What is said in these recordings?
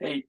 Hey,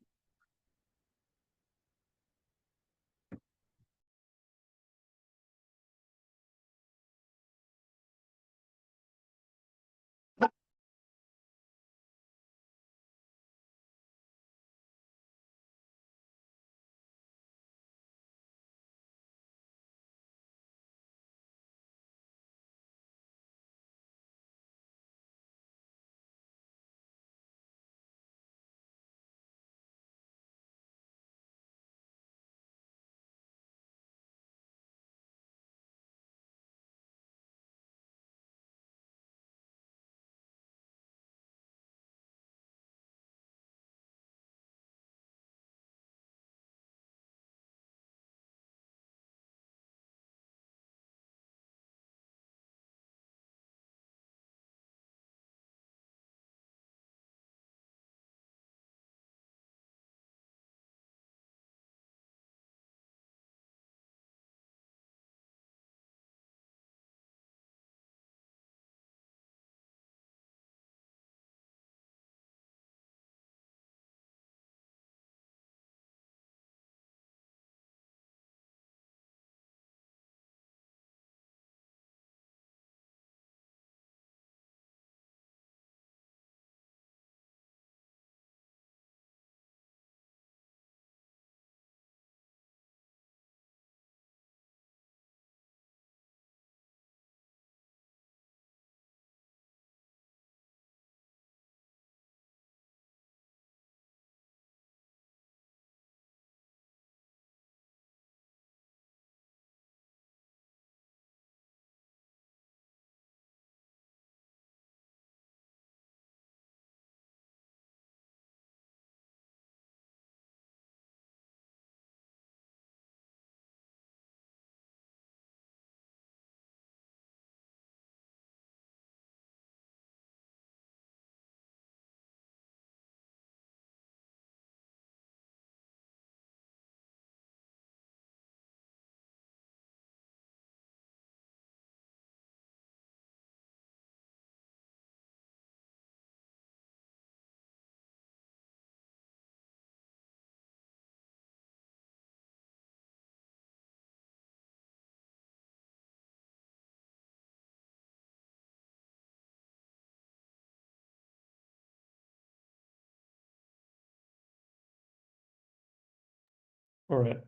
All right.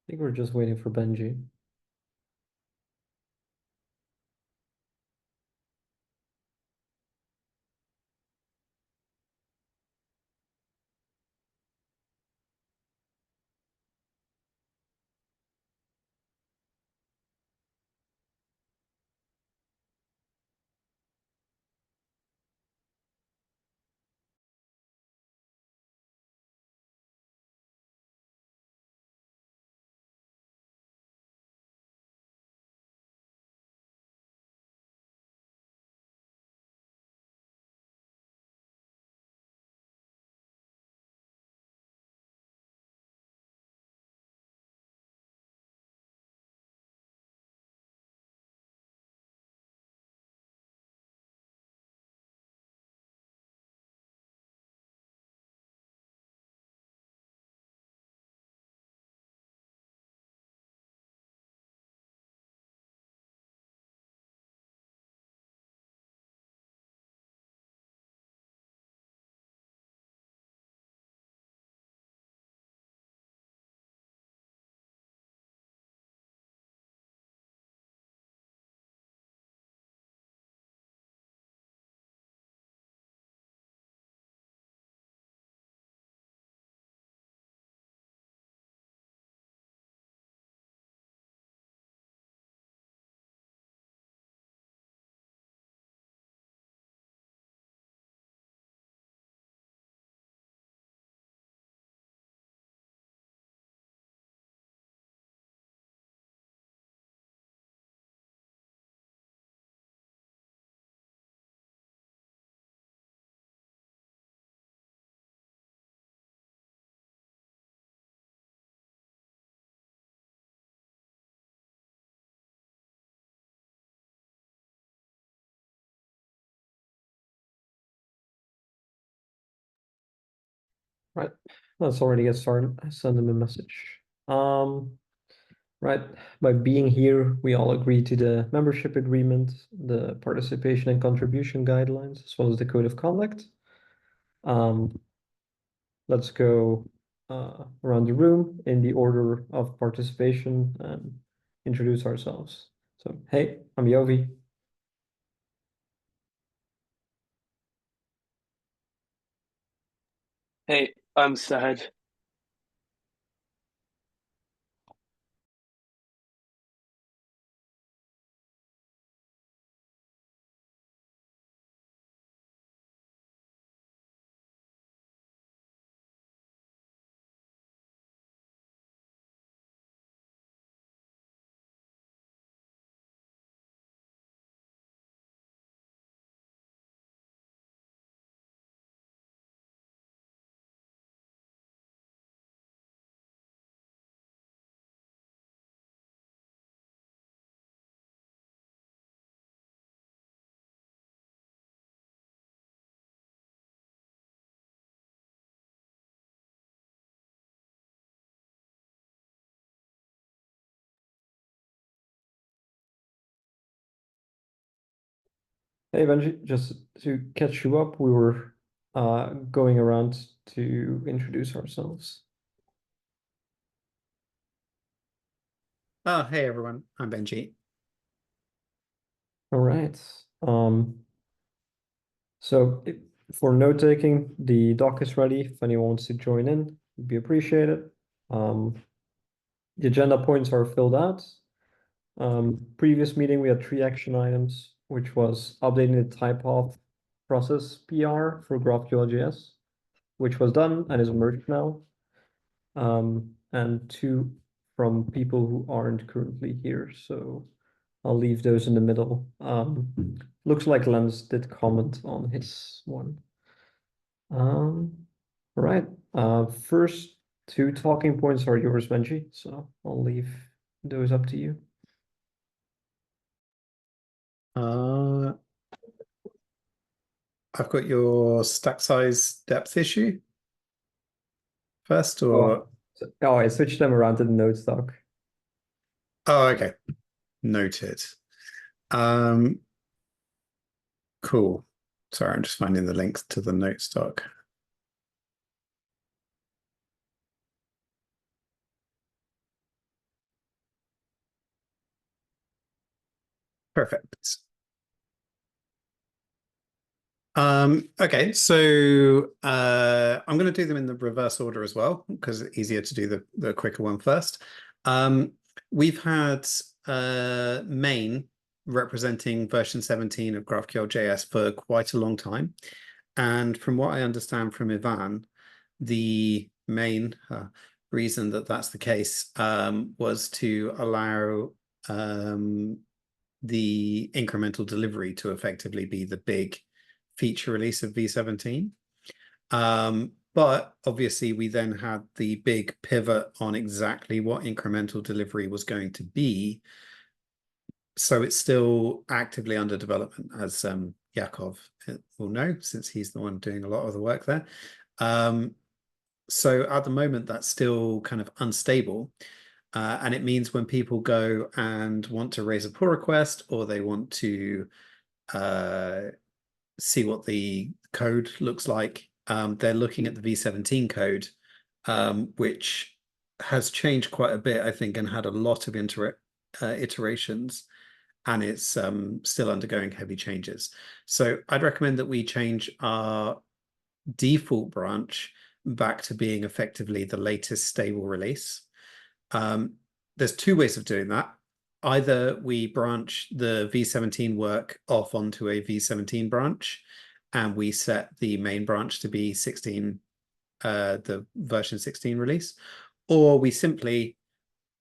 I think we're just waiting for Benji. Right. Let's already get started. I send them a message. Right. By being here, we all agree to the membership agreement, the participation and contribution guidelines, as well as the code of conduct. Let's go around the room in the order of participation and introduce ourselves. So, hey, I'm Yovi. Hey, I'm Sahaj. Hey, Benji, just to catch you up, we were going around to introduce ourselves. Oh, hey everyone, I'm Benji. All right. So for note taking, the doc is ready. If anyone wants to join in, it'd be appreciated. Um, the agenda points are filled out. Previous meeting, we had 3 action items, which was updating the type of process PR for GraphQL.js, which was done and is merged now. And 2 from people who aren't currently here. So I'll leave those in the middle. Looks like Lens did comment on his one. Right. First 2 talking points are yours, Benji. So I'll leave those up to you. Uh, I've got your stack size depth issue first, Oh, or oh, I switched them around to the notes doc. oh, okay, noted. Um, cool. Sorry, I'm just finding the links to the notes doc. Perfect. Okay, so I'm going to do them in the reverse order as well because it's easier to do the quicker one first. We've had main representing version 17 of GraphQL.js for quite a long time. And from what I understand from Ivan, the main reason that that's the case was to allow the incremental delivery to effectively be the big feature release of V17. But obviously we then had the big pivot on exactly what incremental delivery was going to be. So it's still actively under development, as Yakov will know, since he's the one doing a lot of the work there. So at the moment, that's still kind of unstable. And it means when people go and want to raise a pull request or they want to see what the code looks like, they're looking at the V17 code, which has changed quite a bit, I think, and had a lot of iterations, and it's still undergoing heavy changes. So I'd recommend that we change our default branch back to being effectively the latest stable release. There's 2 ways of doing that. Either we branch the V17 work off onto a V17 branch, and we set the main branch to be 16, the version 16 release, or we simply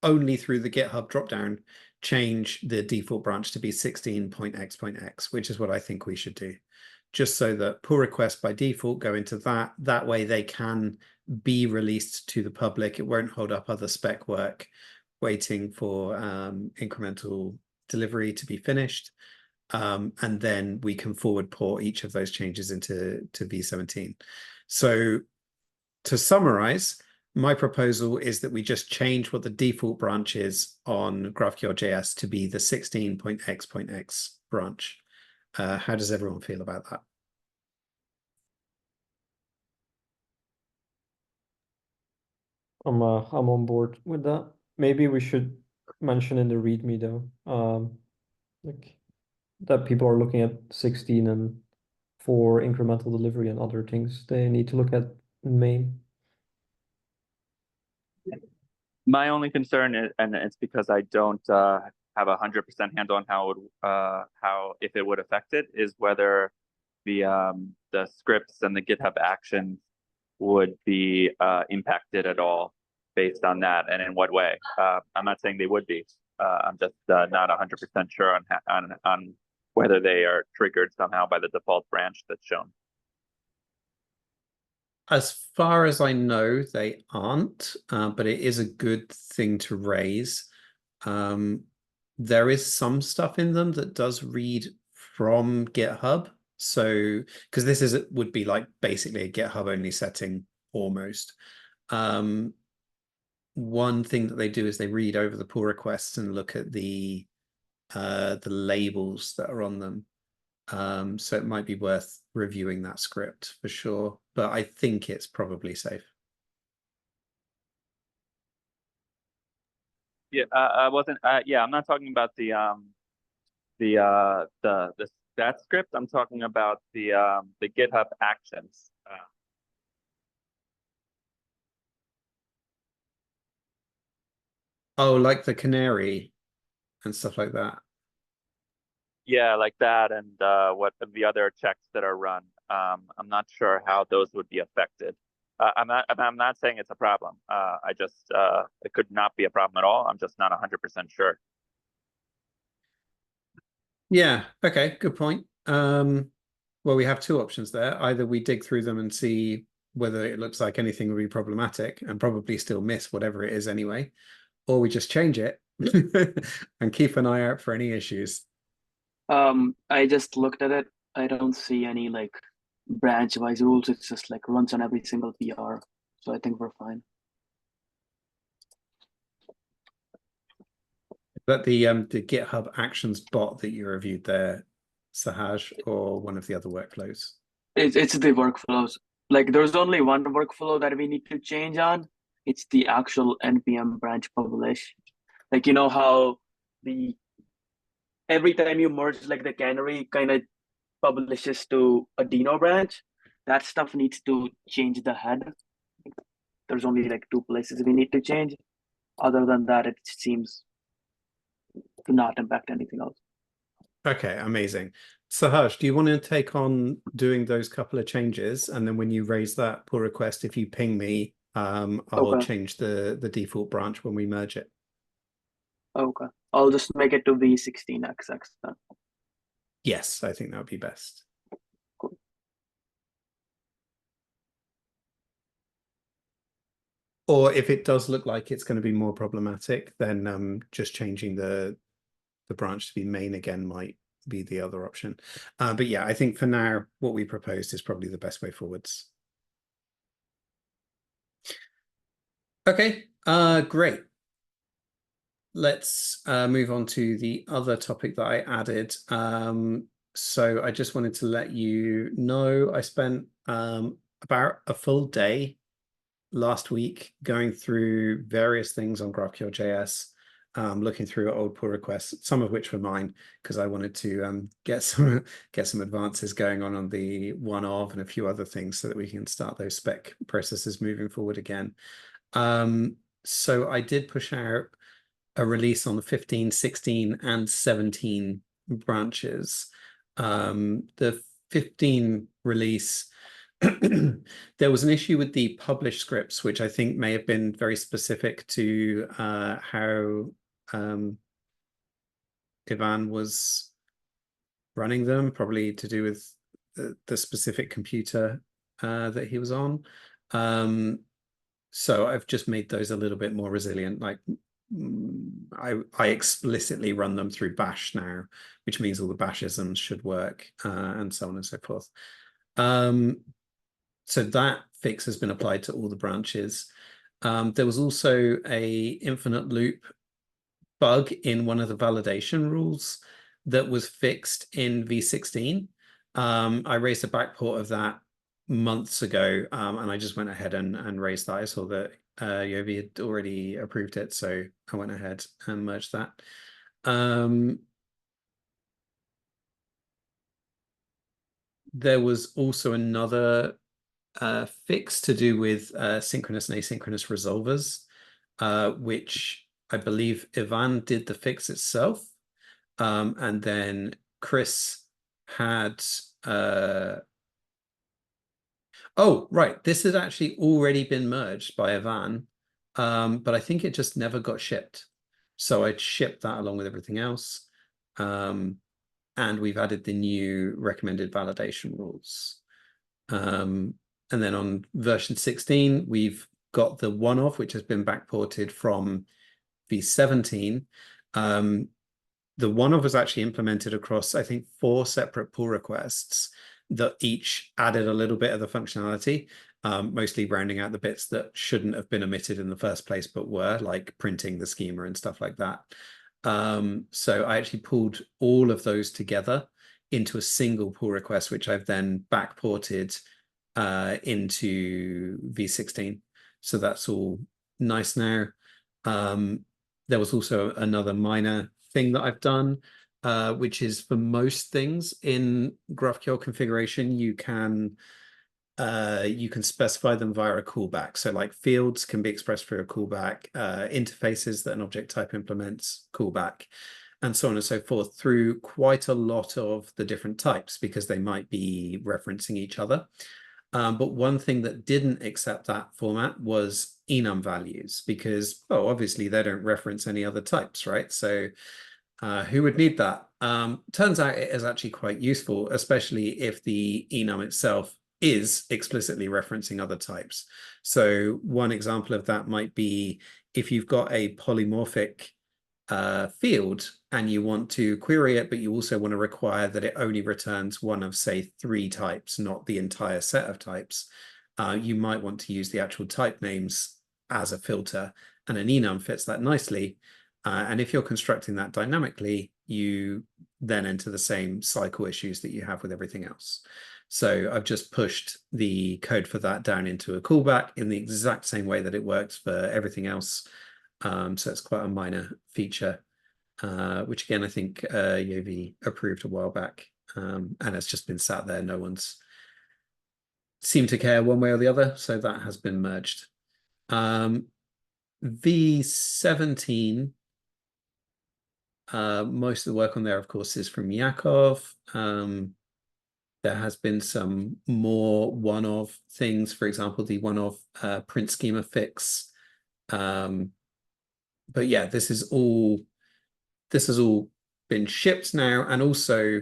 only through the GitHub dropdown change the default branch to be 16.x.x, which is what I think we should do, just so that pull requests by default go into that. That way they can be released to the public. It won't hold up other spec work waiting for incremental delivery to be finished. And then we can forward port each of those changes into V17. So to summarize, my proposal is that we just change what the default branch is on GraphQL.js to be the 16.x.x branch. How does everyone feel about that? I'm on board with that. Maybe we should mention in the README though, like that people are looking at 16 and for incremental delivery and other things they need to look at main. My only concern is, and it's because I don't have 100% handle on how it would, how if it would affect it, is whether the scripts and the GitHub actions would be impacted at all based on that, and in what way. I'm not saying they would be. I'm just not 100% sure on whether they are triggered somehow by the default branch that's shown. As far as I know, they aren't, but it is a good thing to raise. There is some stuff in them that does read from GitHub. So, because this would be like basically a GitHub only setting almost. One thing that they do is they read over the pull requests and look at the labels that are on them. So it might be worth reviewing that script for sure, but I think it's probably safe. Yeah, I wasn't. Yeah, I'm not talking about that script. I'm talking about the GitHub actions. Oh, like the canary and stuff like that. Yeah, like that, and what the other checks that are run. I'm not sure how those would be affected. I'm not saying it's a problem. I just it could not be a problem at all. I'm just not 100% sure. Yeah, okay, good point. Well, we have two options there. Either we dig through them and see whether it looks like anything would be problematic and probably still miss whatever it is anyway, or we just change it and keep an eye out for any issues. I just looked at it. I don't see any like branch-wise rules. It's just like runs on every single PR. So I think we're fine. But the GitHub Actions bot that you reviewed there, Sahaj, or one of the other workflows? It's the workflows. Like there's only one workflow that we need to change on. It's the actual npm branch publish. Like you know how the every time you merge like the canary kind of publishes to a Dino branch, that stuff needs to change the head. There's only like two places we need to change. Other than that, it seems to not impact anything else. Okay, amazing. Sahaj, do you want to take on doing those couple of changes? And then when you raise that pull request, if you ping me, I'll change the default branch when we merge it. Okay. I'll just make it to v16xx then. Yes, I think that would be best. Cool. Or if it does look like it's going to be more problematic, then just changing the branch to be main again might be the other option. But yeah, I think for now, what we proposed is probably the best way forwards. Okay, great. Let's move on to the other topic that I added. So I just wanted to let you know I spent about a full day last week going through various things on GraphQL.js, looking through old pull requests, some of which were mine, because I wanted to get some advances going on the one of and a few other things so that we can start those spec processes moving forward again. So I did push out a release on the 15, 16, and 17 branches. The 15 release, there was an issue with the publish scripts, which I think may have been very specific to how Ivan was running them, probably to do with the specific computer that he was on. So I've just made those a little bit more resilient. Like I explicitly run them through bash now, which means all the bashisms should work, and so on and so forth. So that fix has been applied to all the branches. There was also a infinite loop bug in one of the validation rules that was fixed in v16. I raised a backport of that months ago, and I just went ahead and raised that. I saw that Yovi had already approved it, so I went ahead and merged that. There was also another fix to do with synchronous and asynchronous resolvers, which I believe Ivan did the fix itself. And then Chris had oh, right, this had actually already been merged by Ivan, but I think it just never got shipped. So I'd shipped that along with everything else. And we've added the new recommended validation rules. And then on version 16, we've got the one-off, which has been backported from v17. The one-off was actually implemented across, I think, 4 separate pull requests that each added a little bit of the functionality, mostly rounding out the bits that shouldn't have been omitted in the first place, but were, like printing the schema and stuff like that. So I actually pulled all of those together into a single pull request, which I've then backported into v16. So that's all nice now. There was also another minor thing that I've done, which is for most things in GraphQL configuration, you can specify them via a callback. So like fields can be expressed through a callback, interfaces that an object type implements, callback, and so on and so forth through quite a lot of the different types because they might be referencing each other. But one thing that didn't accept that format was enum values because, oh, obviously they don't reference any other types, right? So who would need that? Turns out it is actually quite useful, especially if the enum itself is explicitly referencing other types. So one example of that might be if you've got a polymorphic field and you want to query it, but you also want to require that it only returns one of, say, 3 types, not the entire set of types. You might want to use the actual type names as a filter, and an enum fits that nicely. And if you're constructing that dynamically, you then enter the same cycle issues that you have with everything else. So I've just pushed the code for that down into a callback in the exact same way that it works for everything else. So it's quite a minor feature, which again, I think Yovi approved a while back, and it's just been sat there. No one's seemed to care one way or the other, so that has been merged. V17, most of the work on there, of course, is from Yakov. There has been some more one-off things, for example, the one-off print schema fix. But yeah, this has all been shipped now, and also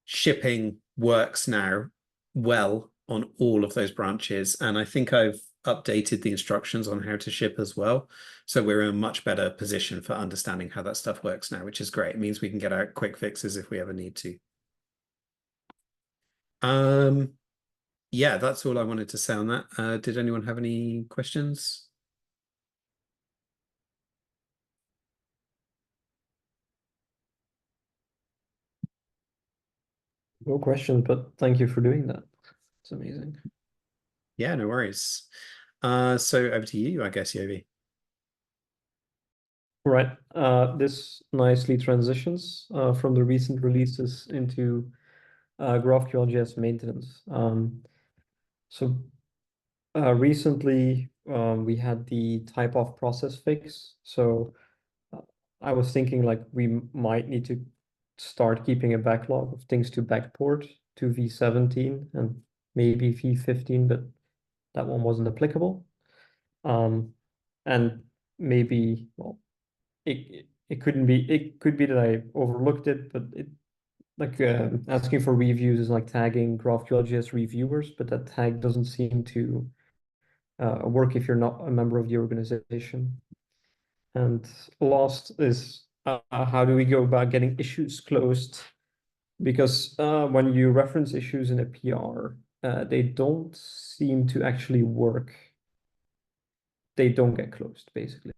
shipping works now well on all of those branches. And I think I've updated the instructions on how to ship as well. So we're in a much better position for understanding how that stuff works now, which is great. It means we can get out quick fixes if we ever need to. Yeah, that's all I wanted to say on that. Did anyone have any questions? No question, but thank you for doing that. It's amazing. Yeah, no worries. So over to you, I guess, Yovi. Right. This nicely transitions from the recent releases into GraphQL.js maintenance. So recently we had the type of process fix. So I was thinking like we might need to start keeping a backlog of things to backport to v17 and maybe v15, but that one wasn't applicable. And maybe, well, it could be that I overlooked it, but it like asking for reviews is like tagging GraphQL.js reviewers, but that tag doesn't seem to work if you're not a member of the organization. And last is how do we go about getting issues closed? Because when you reference issues in a PR, they don't seem to actually work. They don't get closed, basically.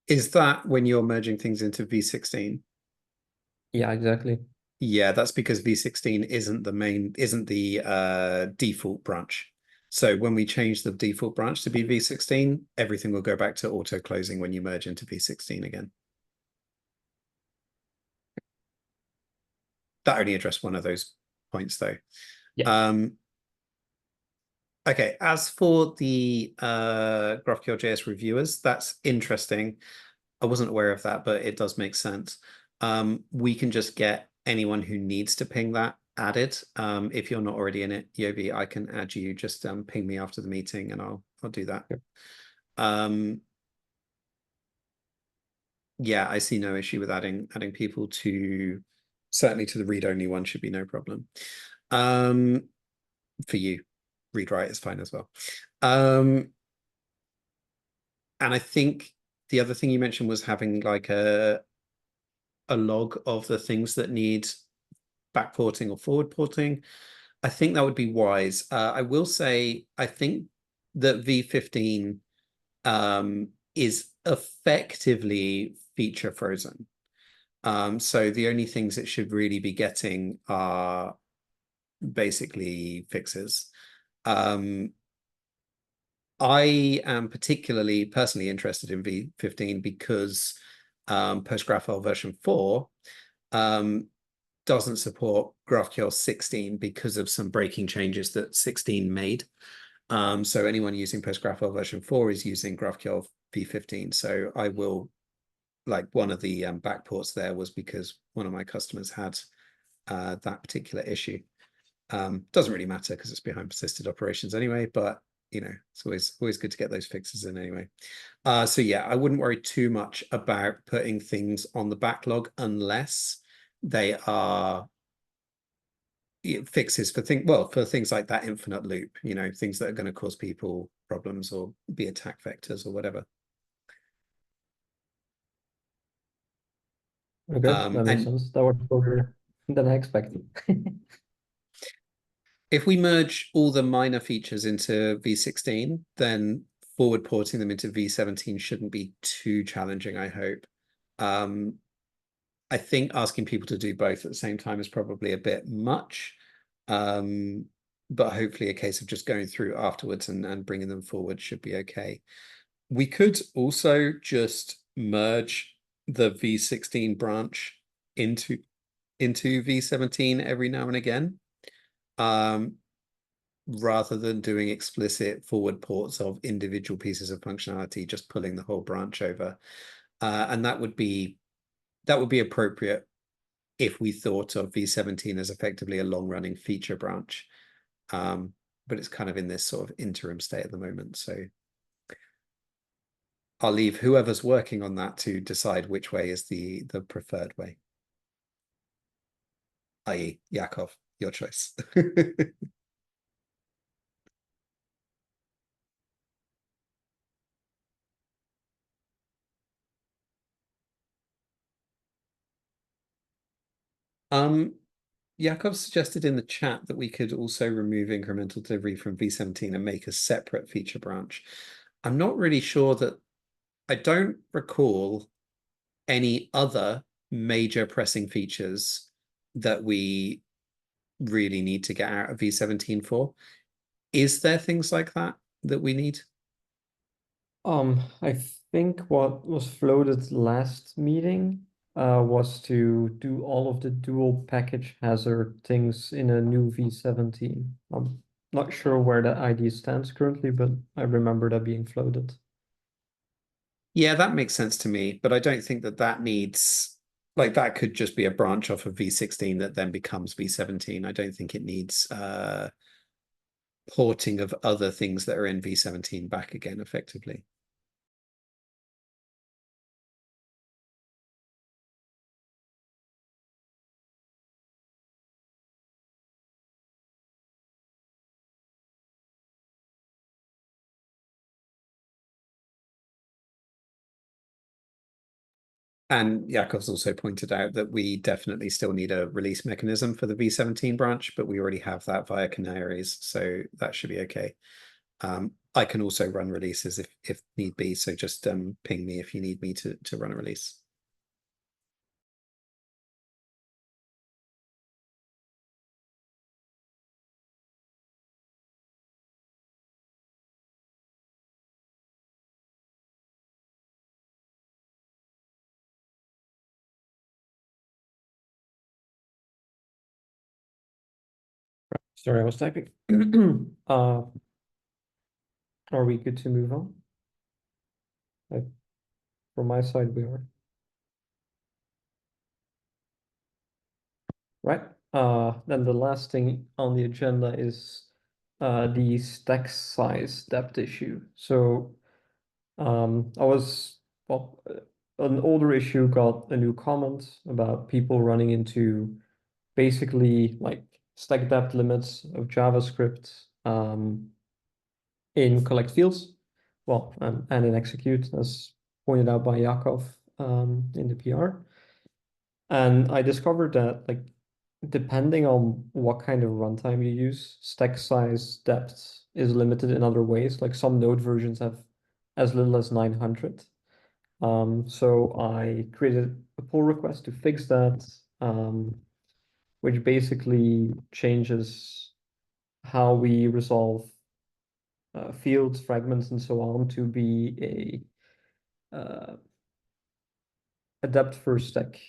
Is that when you're merging things into v16? Yeah, exactly. Yeah, that's because v16 isn't the default branch. So when we change the default branch to be v16, everything will go back to auto closing when you merge into v16 again. That only addressed one of those points though. Yeah. Okay, as for the GraphQL.js reviewers, that's interesting. I wasn't aware of that, but it does make sense. We can just get anyone who needs to ping that added. If you're not already in it, Yobi, I can add you. Just ping me after the meeting and I'll do that. Yep. Yeah, I see no issue with adding people to, certainly to the read-only one should be no problem. For you, read-write is fine as well. And I think the other thing you mentioned was having like a log of the things that need backporting or forward porting. I think that would be wise. I will say, I think that V15 is effectively feature frozen. So the only things it should really be getting are basically fixes. I am particularly personally interested in V15 because PostgreSQL version 4 doesn't support GraphQL 16 because of some breaking changes that 16 made. So anyone using PostgreSQL version 4 is using GraphQL v15. So I will, like, one of the backports there was because one of my customers had that particular issue. Doesn't really matter because it's behind persisted operations anyway, but you know, it's always good to get those fixes in anyway. So yeah, I wouldn't worry too much about putting things on the backlog unless they are fixes for things like that infinite loop, you know, things that are going to cause people problems or be attack vectors or whatever. Okay, that makes sense. That was shorter than I expected. If we merge all the minor features into v16, then forward porting them into v17 shouldn't be too challenging, I hope. I think asking people to do both at the same time is probably a bit much, but hopefully a case of just going through afterwards and bringing them forward should be okay. We could also just merge the v16 branch into v17 every now and again, rather than doing explicit forward ports of individual pieces of functionality, just pulling the whole branch over. And that would be appropriate if we thought of v17 as effectively a long-running feature branch. But it's kind of in this sort of interim state at the moment. So I'll leave whoever's working on that to decide which way is the preferred way. I.e., Yakov, your choice. Yakov suggested in the chat that we could also remove incremental delivery from v17 and make a separate feature branch. I'm not really sure that, I don't recall any other major pressing features that we really need to get out of v17 for. Is there things like that we need? I think what was floated last meeting was to do all of the dual package hazard things in a new v17. I'm not sure where the ID stands currently, but I remember that being floated. Yeah, that makes sense to me, but I don't think that needs, like, that could just be a branch off of v16 that then becomes v17. I don't think it needs porting of other things that are in v17 back again effectively. And Yakov's also pointed out that we definitely still need a release mechanism for the v17 branch, but we already have that via canaries, so that should be okay. I can also run releases if need be, so just ping me if you need me to run a release. Sorry, I was typing. Are we good to move on? From my side, we are. Right. Then the last thing on the agenda is the stack size depth issue. So an older issue got a new comment about people running into basically like stack depth limits of JavaScript in collect fields, and in execute, as pointed out by Yakov in the PR. And I discovered that like depending on what kind of runtime you use, stack size depth is limited in other ways. Like some node versions have as little as 900. So I created a pull request to fix that, which basically changes how we resolve fields, fragments, and so on to be a depth first stack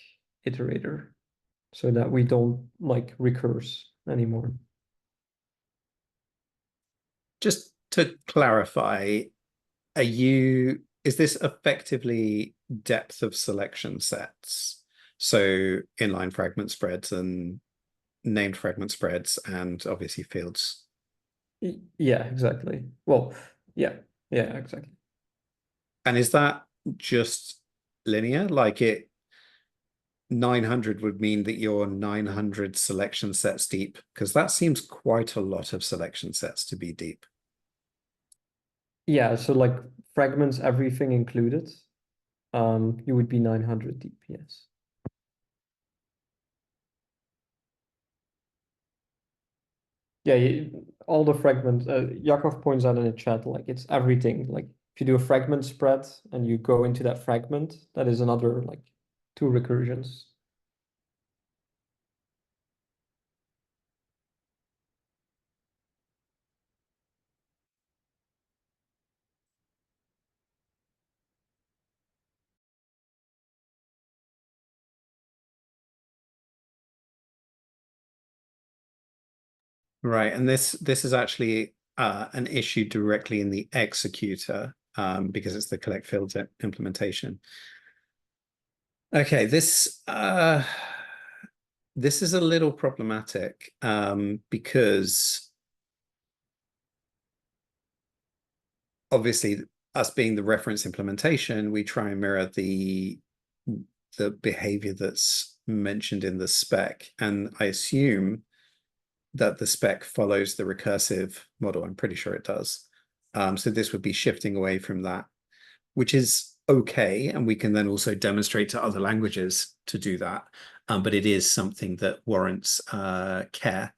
iterator, so that we don't like recurse anymore. Just to clarify, is this effectively depth of selection sets? So inline fragment spreads and named fragment spreads and obviously fields. Yeah, exactly. Well, yeah, exactly. And is that just linear? Like 900 would mean that you're 900 selection sets deep, because that seems quite a lot of selection sets to be deep. Yeah, so like fragments, everything included, you would be 900 deep, yes. Yeah, all the fragments, Yakov points out in the chat, like it's everything. Like if you do a fragment spread and you go into that fragment, that is another like 2 recursions. Right, and this is actually an issue directly in the executor because it's the collect fields implementation. Okay, this is a little problematic because obviously us being the reference implementation, we try and mirror the behavior that's mentioned in the spec, and I assume that the spec follows the recursive model. I'm pretty sure it does. So this would be shifting away from that, which is okay. And we can then also demonstrate to other languages to do that. But it is something that warrants care.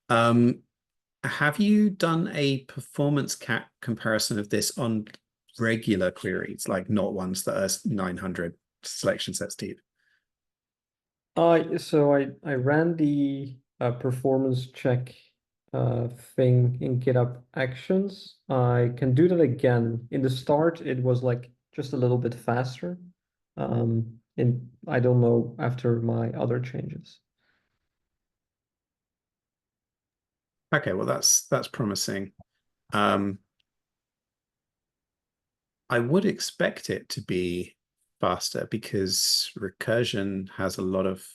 Have you done a performance comparison of this on regular queries, like not ones that are 900 selection sets deep? So I ran the performance check thing in GitHub Actions. I can do that again. In the start, it was like just a little bit faster. I don't know after my other changes. Okay, well that's promising. I would expect it to be faster because recursion has a lot of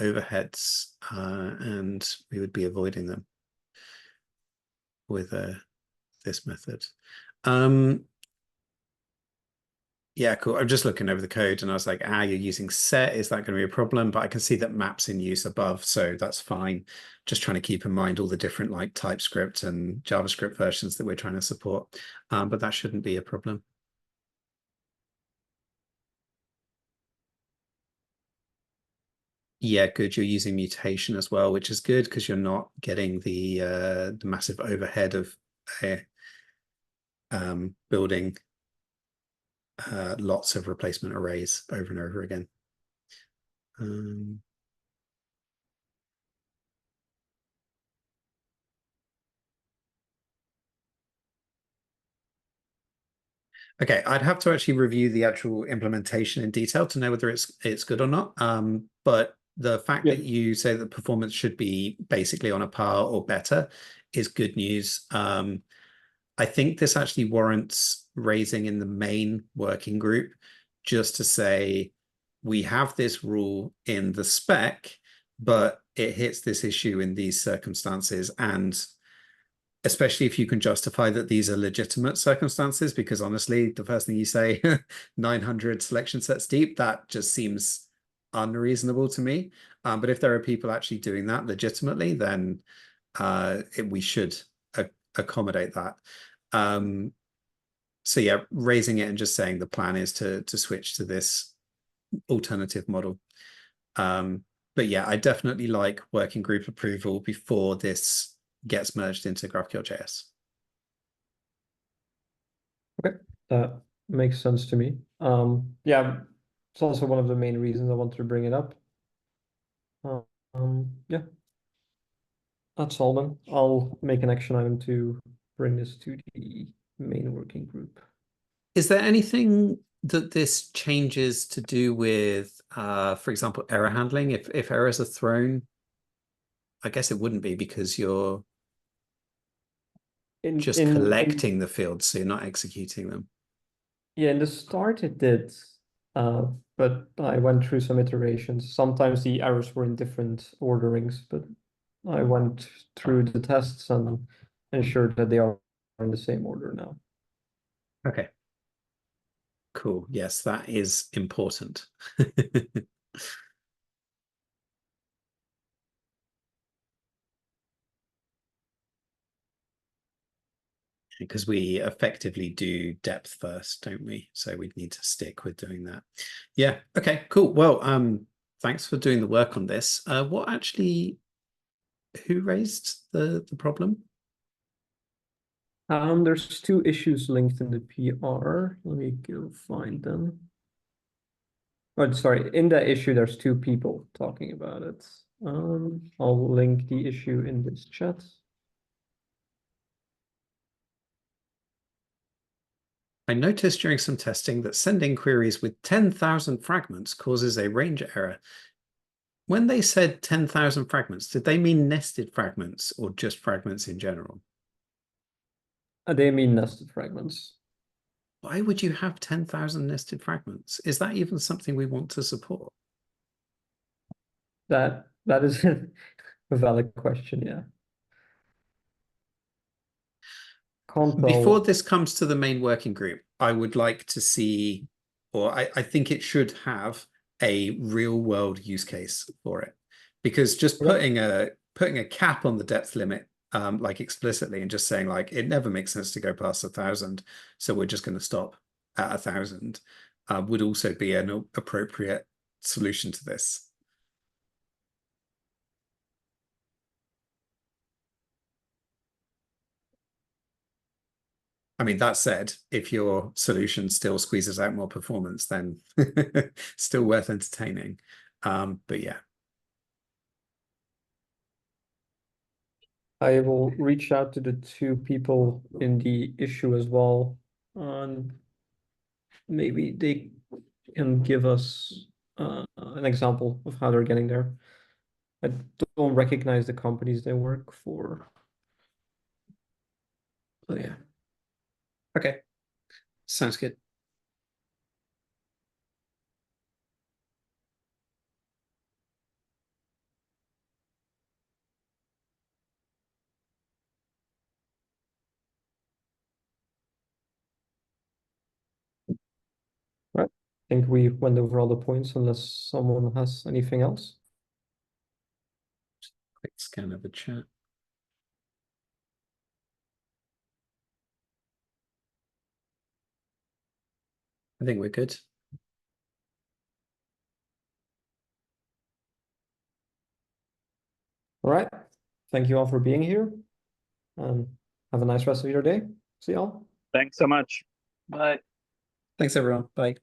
overheads and we would be avoiding them with this method. Yeah, cool. I'm just looking over the code and I was like, you're using set. Is that going to be a problem? But I can see that map's in use above, so that's fine. Just trying to keep in mind all the different like TypeScript and JavaScript versions that we're trying to support. But that shouldn't be a problem. yeah, good. You're using mutation as well, which is good because you're not getting the massive overhead of building lots of replacement arrays over and over again. Okay, I'd have to actually review the actual implementation in detail to know whether it's good or not. But the fact that you say that performance should be basically on a par or better is good news. I think this actually warrants raising in the main working group just to say we have this rule in the spec, but it hits this issue in these circumstances, and especially if you can justify that these are legitimate circumstances, because honestly, the first thing you say, 900 selection sets deep, that just seems unreasonable to me. But if there are people actually doing that legitimately, then we should accommodate that. So yeah, raising it and just saying the plan is to switch to this alternative model. But yeah, I definitely like working group approval before this gets merged into GraphQL.js. Okay, that makes sense to me. Yeah, it's also one of the main reasons I wanted to bring it up. Yeah, that's all then. I'll make an action item to bring this to the main working group. Is there anything that this changes to do with, for example, error handling? If errors are thrown, I guess it wouldn't be because you're just collecting the fields, so you're not executing them. Yeah, in the start it did, but I went through some iterations. Sometimes the errors were in different orderings, but I went through the tests and ensured that they are in the same order now. Okay. Cool. Yes, that is important. Because we effectively do depth first, don't we? So we'd need to stick with doing that. Yeah. Okay, cool. Well, thanks for doing the work on this. Who raised the problem? There's two issues linked in the PR. Let me go find them. Oh, sorry, in that issue, there's two people talking about it. I'll link the issue in this chat. I noticed during some testing that sending queries with 10,000 fragments causes a range error. When they said 10,000 fragments, did they mean nested fragments or just fragments in general? They mean nested fragments. Why would you have 10,000 nested fragments? Is that even something we want to support? That is a valid question, yeah. Before this comes to the main working group, I would like to see, or I think it should have a real world use case for it, because just putting a cap on the depth limit, like explicitly, and just saying like it never makes sense to go past 1,000, so we're just going to stop at 1,000, would also be an appropriate solution to this. I mean, that said, if your solution still squeezes out more performance, then still worth entertaining. But yeah. I will reach out to the two people in the issue as well. And maybe they can give us an example of how they're getting there. I don't recognize the companies they work for. But yeah. Okay. Sounds good. Right. I think we went over all the points unless someone has anything else. Quick scan of the chat. I think we're good. All right. Thank you all for being here. Have a nice rest of your day. See y'all. Thanks so much. But Thanks, everyone. Bye.